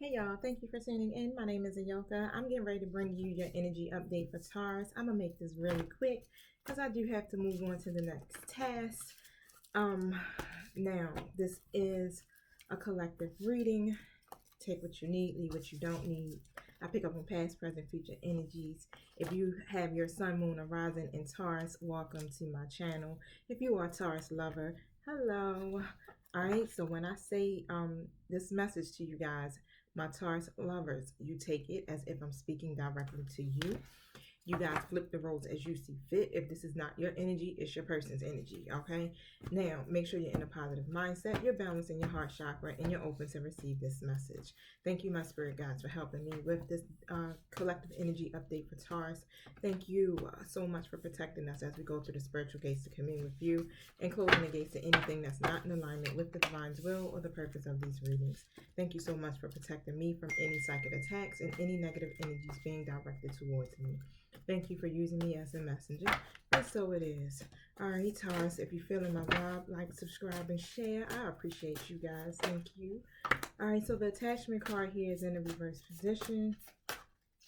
Hey y'all, thank you for tuning in. My name is Ayoka. I'm getting ready to bring you your energy update for Taurus. I'm gonna make this really quick because I do have to move on to the next task. Um, Now this is a collective reading. Take what you need, leave what you don't need. I pick up on past, present, future energies. If you have your sun, moon, or rising in Taurus, welcome to my channel. If you are a Taurus lover, hello. All right, so when I say this message to you guys, my Taurus lovers, you take it as if I'm speaking directly to you. You guys flip the roles as you see fit. If this is not your energy, it's your person's energy, okay? Now, make sure you're in a positive mindset, you're balancing your heart chakra, and you're open to receive this message. Thank you, my spirit guides, for helping me with this collective energy update for Taurus. Thank you so much for protecting us as we go through the spiritual gates to commune with you and closing the gates to anything that's not in alignment with the divine's will or the purpose of these readings. Thank you so much for protecting me from any psychic attacks and any negative energies being directed towards me. Thank you for using me as a messenger. And so it is. Alright, Taurus, if you're feeling my vibe, like, subscribe, and share. I appreciate you guys. Thank you. Alright, so the attachment card here is in a reverse position.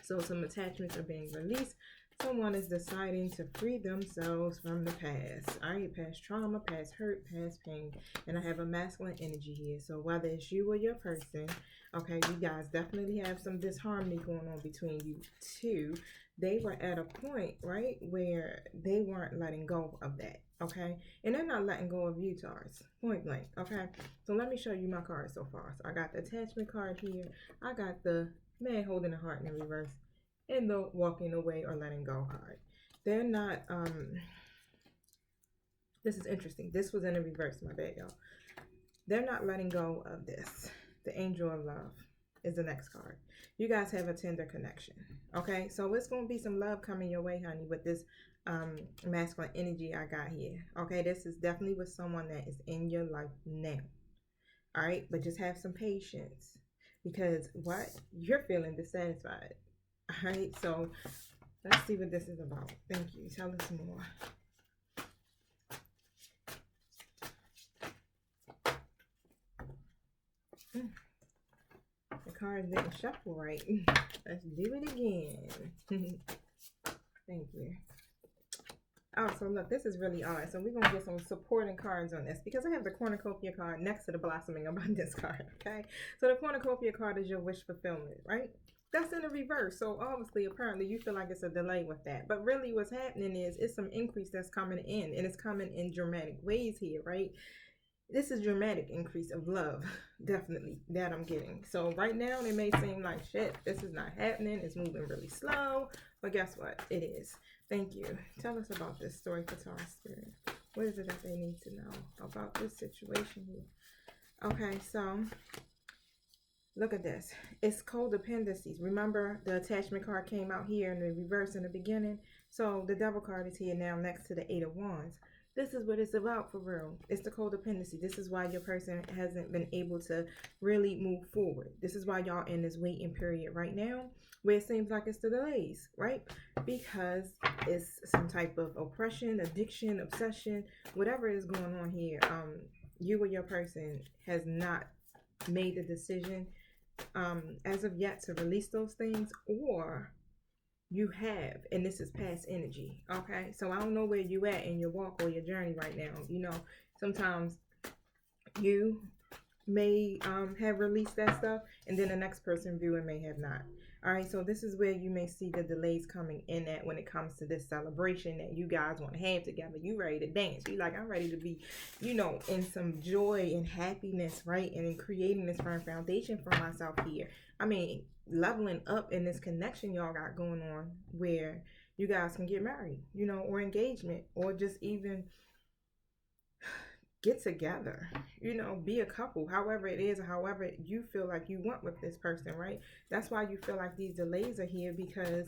So some attachments are being released. Someone is deciding to free themselves from the past. Alright, past trauma, past hurt, past pain. And I have a masculine energy here. So whether it's you or your person, okay, you guys definitely have some disharmony going on between you two. They were at a point, right, where they weren't letting go of that, okay? And they're not letting go of you, Taurus, point blank, okay? So let me show you my cards so far. So I got the attachment card here. I got the man holding the heart in the reverse and the walking away or letting go card. They're not, this is interesting. This was in the reverse, my bad, y'all. They're not letting go of this. The angel of love is the next card. You guys have a tender connection, okay? So it's going to be some love coming your way, honey, with this masculine energy I got here, okay? This is definitely with someone that is in your life now, all right? But just have some patience because what? You're feeling dissatisfied, all right? So let's see what this is about. Thank you. Tell us more. The cards didn't shuffle right. Let's do it again. Thank you. Oh, so look, this is really odd. So we're going to get some supporting cards on this because I have the cornucopia card next to the blossoming abundance card, okay? So the cornucopia card is your wish fulfillment, right? That's in the reverse. So obviously, apparently, you feel like it's a delay with that. But really what's happening is it's some increase that's coming in. And it's coming in dramatic ways here, right? This is dramatic increase of love, definitely, that I'm getting. So right now, it may seem like, shit, this is not happening. It's moving really slow. But guess what? It is. Thank you. Tell us about this story for Taurus Spirit. What is it that they need to know about this situation here? Okay, so look at this. It's codependencies. Remember, the attachment card came out here in the reverse in the beginning. So the devil card is here now next to the 8 of Wands. This is what it's about for real. It's the codependency. This is why your person hasn't been able to really move forward. This is why y'all in this waiting period right now, where it seems like it's the delays, right? Because it's some type of oppression, addiction, obsession, whatever is going on here. You or your person has not made the decision as of yet to release those things, or you have, and this is past energy, okay? So I don't know where you at in your walk or your journey right now. You know, sometimes you may have released that stuff, and then the next person viewing may have not. All right, so this is where you may see the delays coming in at when it comes to this celebration that you guys want to have together. You ready to dance. You like, I'm ready to be, you know, in some joy and happiness, right? And in creating this firm foundation for myself here. I mean, leveling up in this connection y'all got going on where you guys can get married, you know, or engagement, or just even get together, you know, be a couple, however it is, or however you feel like you want with this person, right? That's why you feel like these delays are here, because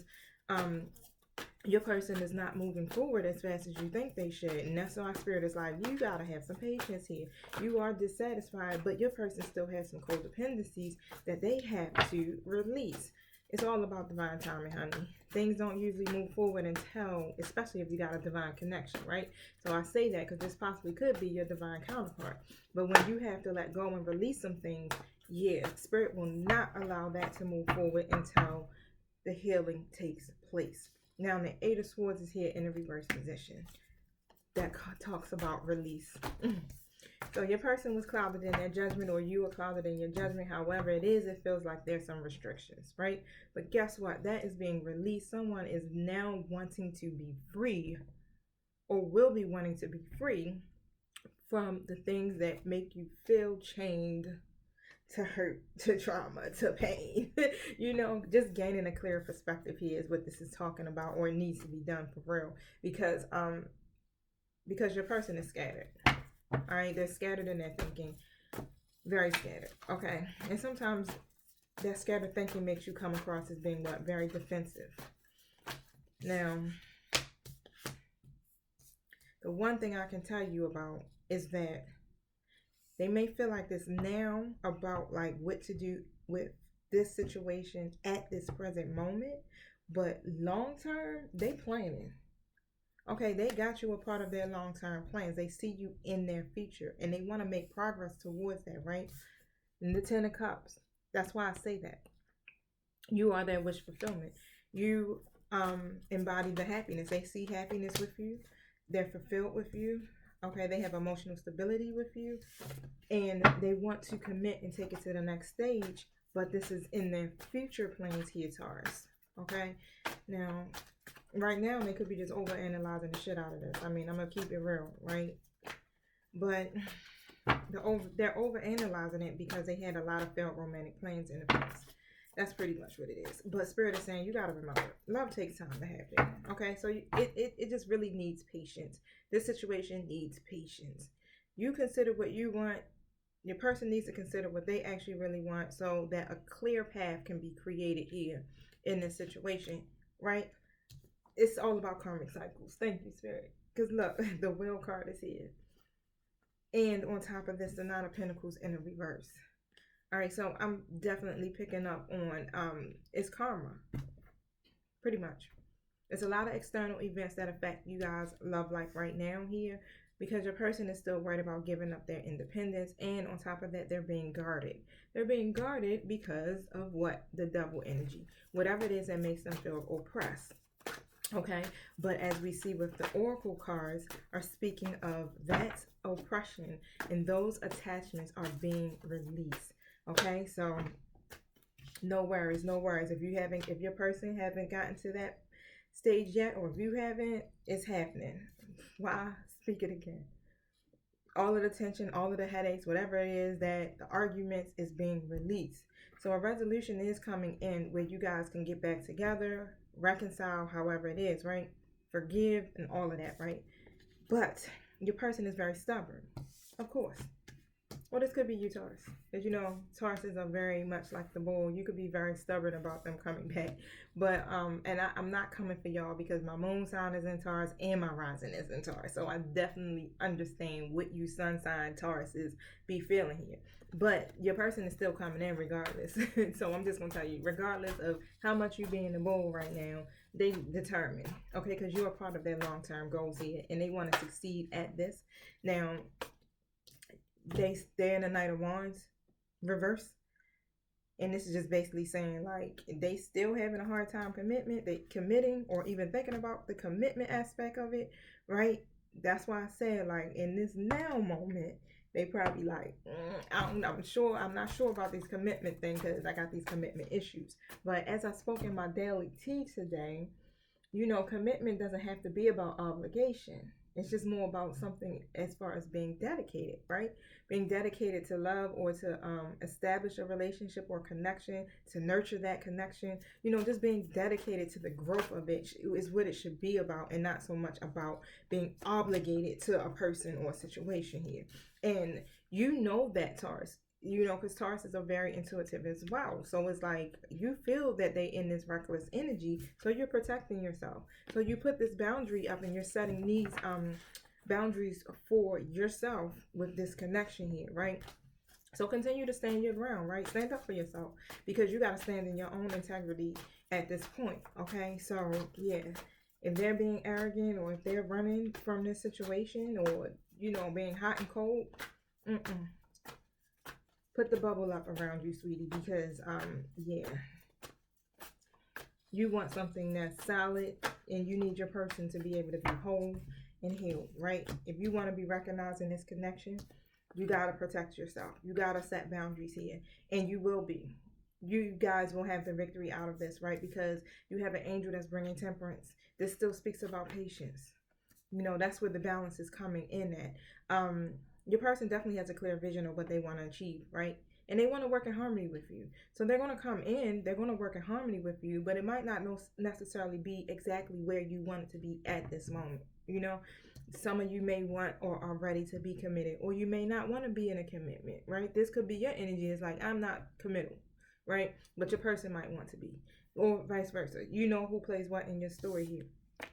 your person is not moving forward as fast as you think they should. And that's why Spirit is like, you gotta have some patience here. You are dissatisfied, but your person still has some codependencies that they have to release. It's all about divine timing, honey. Things don't usually move forward until, especially if you got a divine connection, right? So I say that because this possibly could be your divine counterpart. But when you have to let go and release some things, Yeah, Spirit will not allow that to move forward until the healing takes place. Now, the Eight of Swords is here in a reverse position. That talks about release. So your person was clouded in their judgment, or you were clouded in your judgment. However it is, it feels like there's some restrictions, right? But guess what? That is being released. Someone is now wanting to be free, or will be wanting to be free from the things that make you feel chained to hurt, to trauma, to pain. You know, just gaining a clear perspective here is what this is talking about, or it needs to be done for real. Because your person is scattered. All right, they're scattered in their thinking, very scattered. Okay, and sometimes that scattered thinking makes you come across as being what? Very defensive. Now, the one thing I can tell you about is that they may feel like this now about like what to do with this situation at this present moment, but long term, they planning. Okay, they got you a part of their long-term plans. They see you in their future, and they want to make progress towards that, right? And the Ten of Cups. That's why I say that. You are their wish fulfillment. You embody the happiness. They see happiness with you. They're fulfilled with you. Okay, they have emotional stability with you, and they want to commit and take it to the next stage, but this is in their future plans here, Taurus. Okay, now, right now, they could be just overanalyzing the shit out of this. I mean, I'm going to keep it real, right? But they're overanalyzing it because they had a lot of failed romantic plans in the past. That's pretty much what it is. But Spirit is saying, you got to remember, love takes time to happen. Okay, so it just really needs patience. This situation needs patience. You consider what you want. Your person needs to consider what they actually really want, so that a clear path can be created here in this situation, right? It's all about karmic cycles. Thank you, Spirit. Because look, the Wheel card is here. And on top of this, the Nine of Pentacles in the reverse. All right, so I'm definitely picking up on it's karma. Pretty much. There's a lot of external events that affect you guys' love life right now here, because your person is still worried about giving up their independence. And on top of that, they're being guarded. They're being guarded because of what? The Devil energy. Whatever it is that makes them feel oppressed. Okay, but as we see with the Oracle cards are speaking of that oppression, and those attachments are being released. Okay, so no worries, no worries. If your person haven't gotten to that stage yet, or if you haven't, it's happening. Why? Speak it again. All of the tension, all of the headaches, whatever it is, that the arguments is being released. So a resolution is coming in where you guys can get back together, reconcile, however it is, right? Forgive and all of that, right? But your person is very stubborn, of course. Well, this could be you, Taurus. As you know, Tauruses are very much like the bull. You could be very stubborn about them coming back. But, I'm not coming for y'all because my moon sign is in Taurus and my rising is in Taurus. So I definitely understand what you sun sign Tauruses be feeling here. But your person is still coming in regardless. So I'm just going to tell you, regardless of how much you being the bull right now, they determine, okay, because you're a part of their long-term goals here, and they want to succeed at this. Now, they're in the Knight of Wands reverse, and this is just basically saying like they still having a hard time committing or even thinking about the commitment aspect of it, right? That's why I said, like, in this now moment, they probably like, I'm not sure about this commitment thing because I got these commitment issues. But as I spoke in my daily tea today, you know, commitment doesn't have to be about obligation. It's just more about something as far as being dedicated, right? Being dedicated to love, or to establish a relationship or connection, to nurture that connection. You know, just being dedicated to the growth of it is what it should be about, and not so much about being obligated to a person or a situation here. And you know that, Taurus. You know, because Tauruses are very intuitive as well. So it's like you feel that they in this reckless energy, so you're protecting yourself. So you put this boundary up, and you're setting these boundaries for yourself with this connection here, right? So continue to stand your ground, right? Stand up for yourself, because you got to stand in your own integrity at this point, okay? So yeah, if they're being arrogant, or if they're running from this situation, or, you know, being hot and cold, Put the bubble up around you, sweetie, because yeah, you want something that's solid, and you need your person to be able to be whole and healed, right? If you want to be recognized in this connection, you got to protect yourself. You got to set boundaries here, and you will be. You guys will have the victory out of this, right? Because you have an angel that's bringing temperance. This still speaks about patience. You know, that's where the balance is coming in at. Your person definitely has a clear vision of what they want to achieve, right? And they want to work in harmony with you. So they're going to come in, they're going to work in harmony with you, but it might not necessarily be exactly where you want it to be at this moment. You know, some of you may want or are ready to be committed, or you may not want to be in a commitment, right? This could be your energy. It's like, I'm not committal, right? But your person might want to be, or vice versa. You know who plays what in your story here.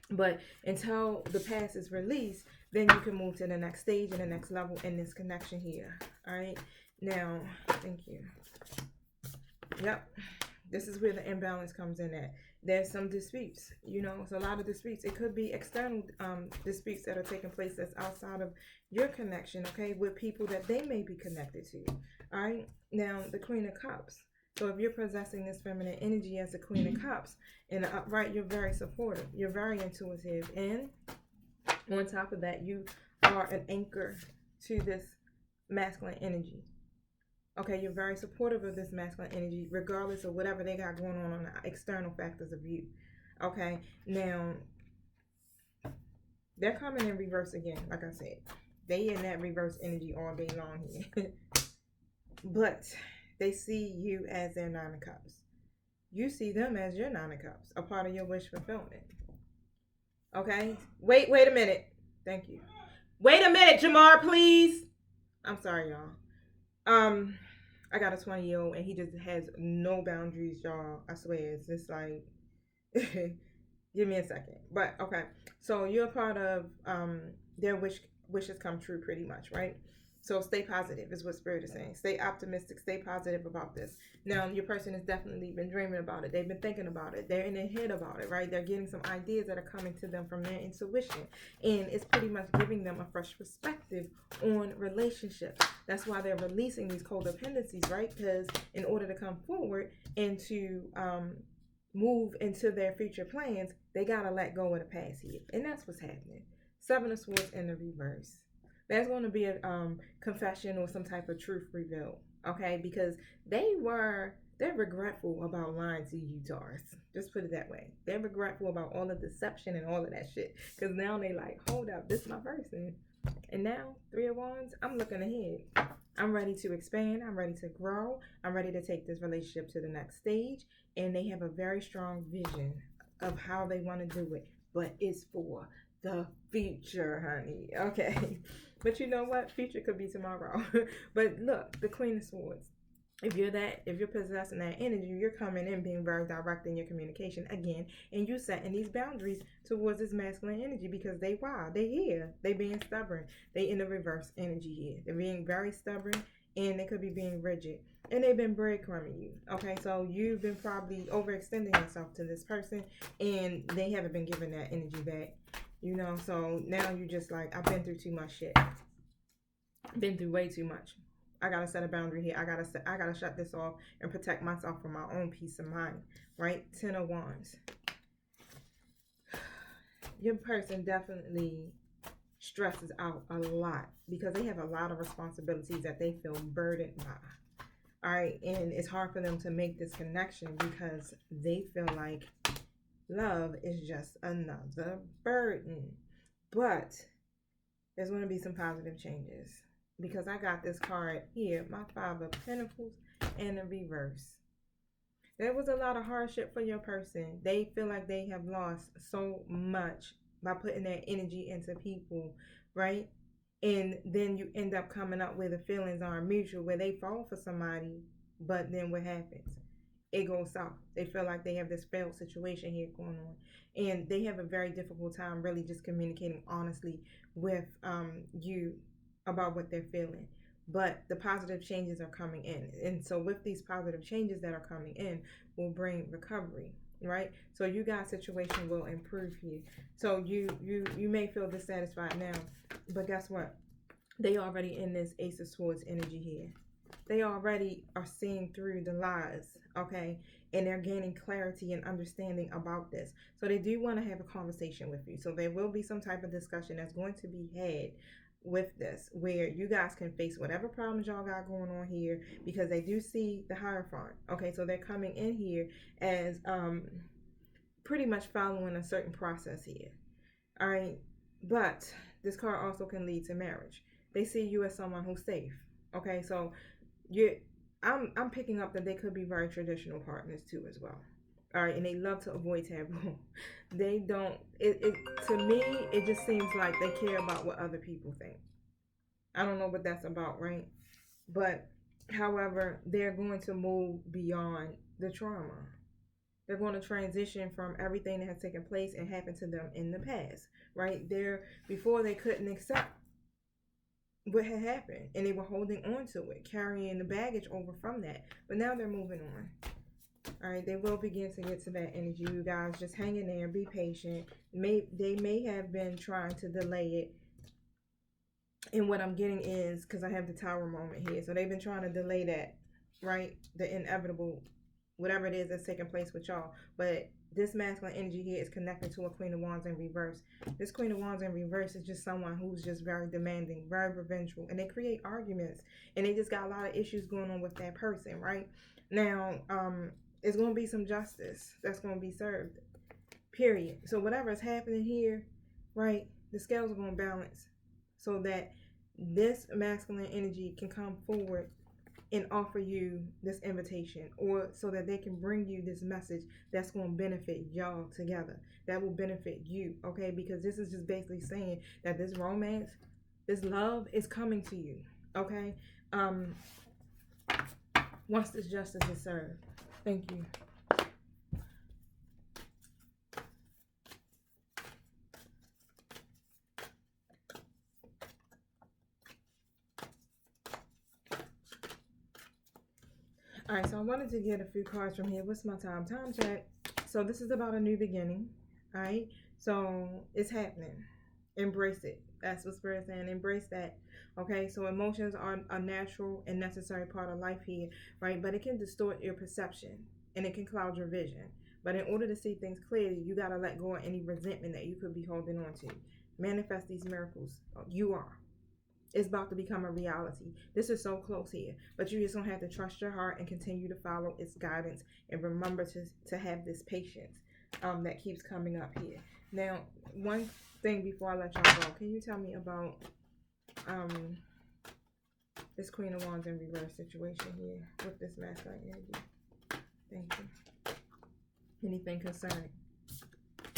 But until the past is released, then you can move to the next stage and the next level in this connection here. All right. Now, thank you. Yep. This is where the imbalance comes in at. There's some disputes, you know, it's a lot of disputes. It could be external disputes that are taking place that's outside of your connection, okay, with people that they may be connected to. All right. Now, the Queen of Cups. So if you're possessing this feminine energy as the Queen of Cups, in the upright, you're very supportive. You're very intuitive. And on top of that, you are an anchor to this masculine energy. Okay, you're very supportive of this masculine energy, regardless of whatever they got going on the external factors of you. Okay, now, they're coming in reverse again, like I said. They in that reverse energy all day long here. But they see you as their Nine of Cups. You see them as your Nine of Cups, a part of your wish fulfillment. Okay? Wait a minute. Thank you. Wait a minute, Jamar, please. I'm sorry, y'all. I got a 20-year-old and he just has no boundaries, y'all. I swear, it's just like, give me a second. But okay, so you're a part of their wishes come true, pretty much, right? So stay positive is what Spirit is saying. Stay optimistic. Stay positive about this. Now, your person has definitely been dreaming about it. They've been thinking about it. They're in their head about it, right? They're getting some ideas that are coming to them from their intuition. And it's pretty much giving them a fresh perspective on relationships. That's why they're releasing these codependencies, right? Because in order to come forward and to move into their future plans, they got to let go of the past here. And that's what's happening. Seven of Swords in the reverse. There's going to be a confession or some type of truth revealed, okay? Because they're regretful about lying to you, Taurus. Just put it that way. They're regretful about all the deception and all of that shit. Because now they like, hold up, this is my person. And now, Three of Wands, I'm looking ahead. I'm ready to expand. I'm ready to grow. I'm ready to take this relationship to the next stage. And they have a very strong vision of how they want to do it. But it's for the future, honey. Okay. But you know what? Future could be tomorrow. But look, the Queen of Swords. If you're possessing that energy, you're coming in being very direct in your communication again, and you setting these boundaries towards this masculine energy because they here. They being stubborn. They in the reverse energy here. They're being very stubborn and they could be being rigid. And they've been breadcrumbing you. Okay, so you've been probably overextending yourself to this person and they haven't been giving that energy back. You know, so now you just like, I've been through too much shit. Been through way too much. I gotta set a boundary here. I gotta shut this off and protect myself from my own peace of mind. Right? 10 of Wands. Your person definitely stresses out a lot because they have a lot of responsibilities that they feel burdened by. All right, and it's hard for them to make this connection because they feel like love is just another burden. But there's going to be some positive changes because I got this card here, my Five of Pentacles in the reverse. There was a lot of hardship for your person. They feel like they have lost so much by putting their energy into people, right? And then you end up coming up where the feelings aren't mutual, where they fall for somebody, but then what happens? It goes south. They feel like they have this failed situation here going on. And they have a very difficult time really just communicating honestly with you about what they're feeling. But the positive changes are coming in. And so with these positive changes that are coming in will bring recovery, right? So you guys' situation will improve here. So you may feel dissatisfied now, but guess what? They already in this Ace of Swords energy here. they already are seeing through the lies, okay? And they're gaining clarity and understanding about this. So they do want to have a conversation with you. So there will be some type of discussion that's going to be had with this, where you guys can face whatever problems y'all got going on here, because they do see the Hierophant. Okay, so they're coming in here as pretty much following a certain process here. All right, but this card also can lead to marriage. They see you as someone who's safe. Okay, so I'm picking up that they could be very traditional partners too as well. All right, and they love to avoid taboo. They don't. It to me, it just seems like they care about what other people think. I don't know what that's about, right? But however, they're going to move beyond the trauma. They're going to transition from everything that has taken place and happened to them in the past, right? Before they couldn't accept what had happened, and they were holding on to it, carrying the baggage over from that. But now they're moving on. All right, they will begin to get to that energy. You guys just hang in there, be patient. They may have been trying to delay it. And what I'm getting is, because I have the Tower moment here, so they've been trying to delay that, right? The inevitable, whatever it is that's taking place with y'all. But this masculine energy here is connected to a Queen of Wands in reverse. This Queen of Wands in reverse is just someone who's just very demanding, very revengeful, and they create arguments, and they just got a lot of issues going on with that person, right? Now, it's going to be some justice that's going to be served, period. So whatever is happening here, right, the scales are going to balance so that this masculine energy can come forward and offer you this invitation, or so that they can bring you this message that's going to benefit y'all together, that will benefit you, okay? Because this is just basically saying that this romance, this love is coming to you, okay? Once this justice is served. Thank you. All right, so I wanted to get a few cards from here. What's my time? Time check. So this is about a new beginning. All right, so it's happening. Embrace it. That's what Spirit's saying. Embrace that. Okay, so emotions are a natural and necessary part of life here, right? But it can distort your perception and it can cloud your vision. But in order to see things clearly, you got to let go of any resentment that you could be holding on to. Manifest these miracles. You are. It's about to become a reality. This is so close here, but you just don't have to trust your heart and continue to follow its guidance, and remember to have this patience that keeps coming up here. Now, one thing before I let y'all go, can you tell me about this Queen of Wands in reverse situation here with this masculine energy? Thank you. Anything concerning?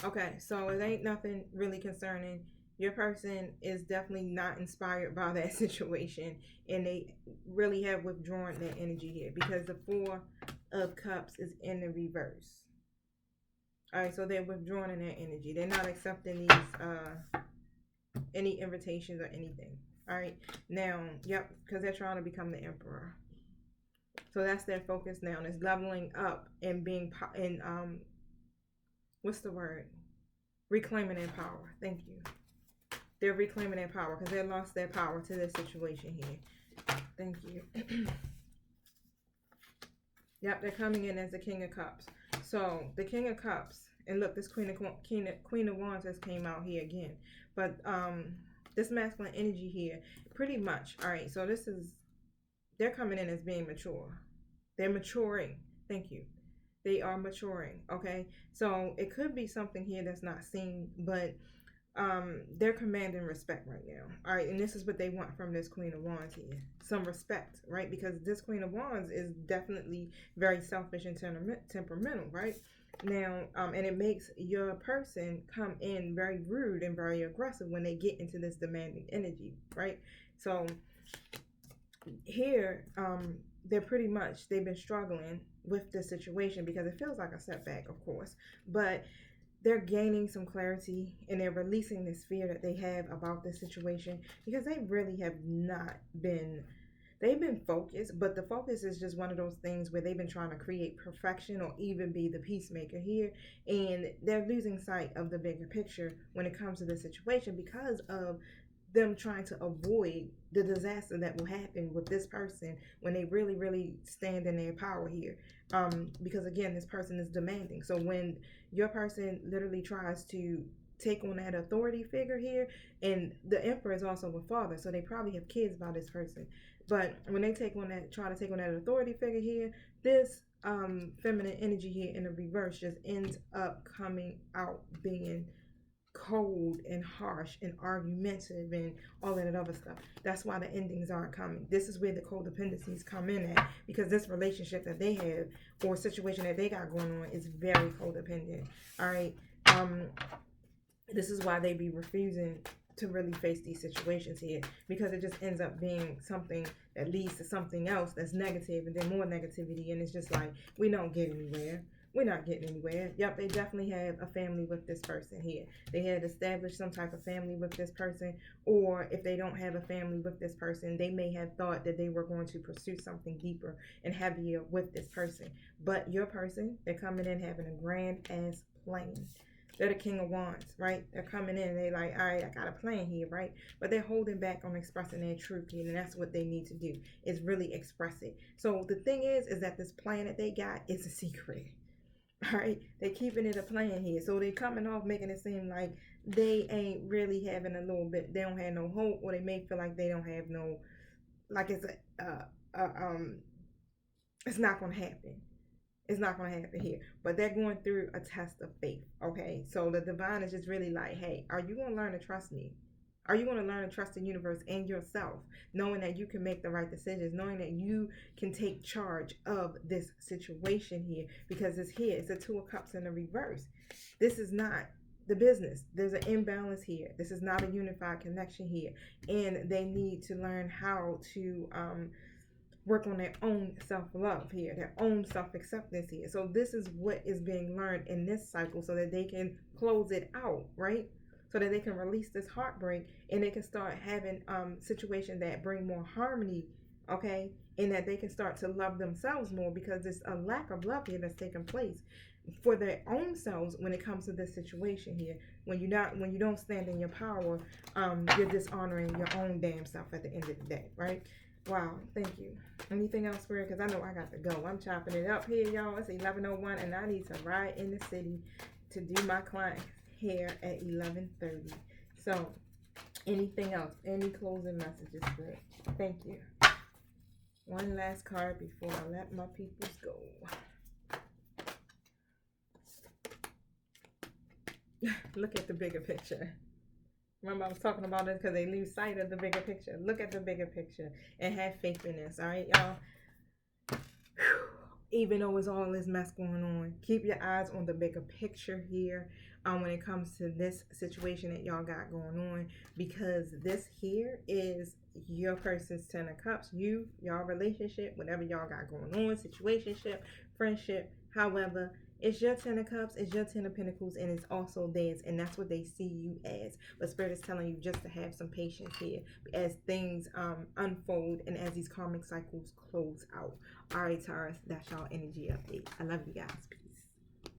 Okay, so it ain't nothing really concerning. Your person is definitely not inspired by that situation, and they really have withdrawn that energy here because the Four of Cups is in the reverse. All right, so they're withdrawing in that energy. They're not accepting these any invitations or anything. All right, now, yep, because they're trying to become the emperor. So that's their focus now. It's leveling up and being what's the word? Reclaiming their power. Thank you. They're reclaiming their power because they lost their power to this situation here. Thank you. Yep, they're coming in as the King of Cups. So the King of Cups, and look, this Queen of Wands has came out here again. But this masculine energy here, pretty much. All right, so they're coming in as being mature. They're maturing. Thank you. They are maturing. Okay, so it could be something here that's not seen, but they're commanding respect right now. All right, and this is what they want from this Queen of Wands here. Some respect, right? Because this Queen of Wands is definitely very selfish and temperamental, right? Now, and it makes your person come in very rude and very aggressive when they get into this demanding energy, right? So here, they've been struggling with this situation because it feels like a setback, of course, but they're gaining some clarity and they're releasing this fear that they have about this situation because they really have not been, they've been focused, but the focus is just one of those things where they've been trying to create perfection or even be the peacemaker here, and they're losing sight of the bigger picture when it comes to the situation because of them trying to avoid the disaster that will happen with this person when they really, really stand in their power here. Because again, this person is demanding. So when your person literally tries to take on that authority figure here, and the emperor is also a father, so they probably have kids by this person. But when they try to take on that authority figure here, this feminine energy here in the reverse just ends up coming out being cold and harsh and argumentative and all that other stuff. That's why the endings aren't coming. This is where the codependencies come in at, because this relationship that they have or situation that they got going on is very codependent. All right. This is why they be refusing to really face these situations here, because it just ends up being something that leads to something else that's negative and then more negativity, and it's just like we don't get anywhere. We're not getting anywhere. Yep, they definitely have a family with this person here. They had established some type of family with this person, or if they don't have a family with this person, they may have thought that they were going to pursue something deeper and heavier with this person. But your person, they're coming in having a grand ass plan. They're the King of Wands, right? They're coming in and they like, all right, I got a plan here, right? But they're holding back on expressing their truth here, and that's what they need to do, is really express it. So the thing is that this plan that they got is a secret. All right, they're keeping it a plan here. So they're coming off making it seem like they ain't really having a little bit, they don't have no hope, or they may feel like they don't have no, like it's it's not going to happen. It's not going to happen here. But they're going through a test of faith, okay? So the divine is just really like, hey, are you going to learn to trust me? Are you going to learn to trust the universe and yourself, knowing that you can make the right decisions, knowing that you can take charge of this situation here? Because it's here. It's the Two of Cups in the reverse. This is not the business. There's an imbalance here. This is not a unified connection here. And they need to learn how to work on their own self-love here, their own self-acceptance here. So this is what is being learned in this cycle so that they can close it out, right? So that they can release this heartbreak and they can start having situations that bring more harmony, okay? And that they can start to love themselves more, because there's a lack of love here that's taking place for their own selves when it comes to this situation here. When you don't stand in your power, you're dishonoring your own damn self at the end of the day, right? Wow, thank you. Anything else, Spirit? Because I know I got to go. I'm chopping it up here, y'all. It's 11:01 and I need to ride in the city to do my client hair at 11:30. So, anything else? Any closing messages, Spirit? Thank you. One last card before I let my peoples go. Look at the bigger picture. Remember, I was talking about this because they lose sight of the bigger picture. Look at the bigger picture and have faith in this. All right, y'all. Even though it's all this mess going on, keep your eyes on the bigger picture here when it comes to this situation that y'all got going on, because this here is your person's Ten of Cups. Y'all relationship, whatever y'all got going on, situationship, friendship, however, it's your Ten of Cups, it's your Ten of Pentacles, and it's also theirs, and that's what they see you as. But Spirit is telling you just to have some patience here as things unfold and as these karmic cycles close out. All right, Taurus, that's y'all energy update. I love you guys.